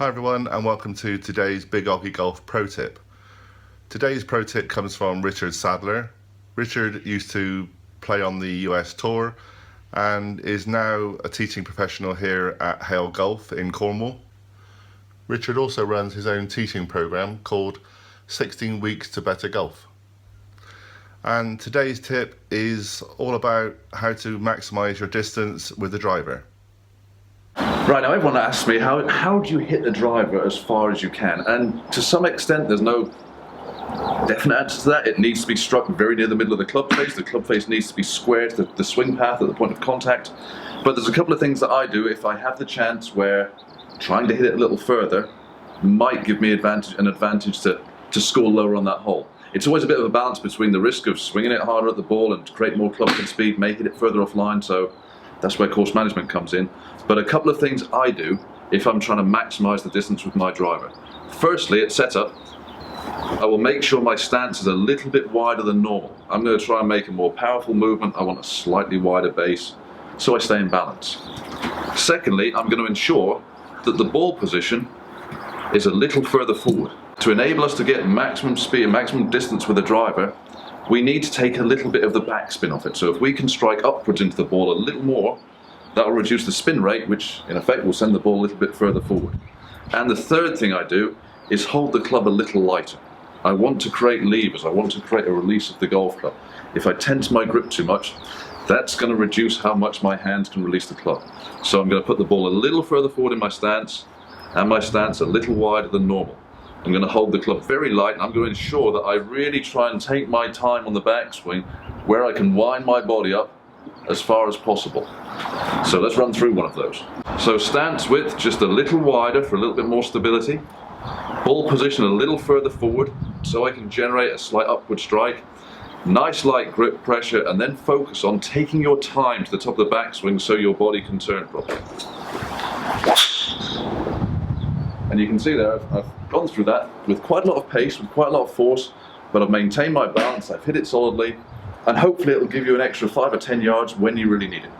Hi everyone, and welcome to today's Big OGGIE Golf Pro Tip. Today's Pro Tip comes from Richard Sadler. Richard used to play on the US Tour and is now a teaching professional here at HAYLE Golf in Cornwall. Richard also runs his own teaching program called 16 Weeks to Better Golf. And today's tip is all about how to maximize your distance with the driver. Right, now everyone asks me, how do you hit the driver as far as you can? And to some extent there's no definite answer to that. It needs to be struck very near the middle of the club face. The club face needs to be squared to the swing path at the point of contact. But there's a couple of things that I do if I have the chance where trying to hit it a little further might give me an advantage to score lower on that hole. It's always a bit of a balance between the risk of swinging it harder at the ball and create more club head speed, making it further offline, so that's where course management comes in. But a couple of things I do if I'm trying to maximize the distance with my driver. Firstly, at setup, I will make sure my stance is a little bit wider than normal. I'm going to try and make a more powerful movement. I want a slightly wider base, so I stay in balance. Secondly, I'm going to ensure that the ball position is a little further forward. To enable us to get maximum speed and maximum distance with the driver, we need to take a little bit of the backspin off it. So if we can strike upwards into the ball a little more, that will reduce the spin rate, which in effect will send the ball a little bit further forward. And the third thing I do is hold the club a little lighter. I want to create levers, I want to create a release of the golf club. If I tense my grip too much, that's going to reduce how much my hands can release the club. So I'm going to put the ball a little further forward in my stance, and my stance a little wider than normal. I'm going to hold the club very light, and I'm going to ensure that I really try and take my time on the backswing where I can wind my body up as far as possible. So let's run through one of those. So stance width just a little wider for a little bit more stability. Ball position a little further forward so I can generate a slight upward strike. Nice light grip pressure, and then focus on taking your time to the top of the backswing so your body can turn properly. And you can see there, I've gone through that with quite a lot of pace, with quite a lot of force, but I've maintained my balance, I've hit it solidly, and hopefully it'll give you an extra 5 or 10 yards when you really need it.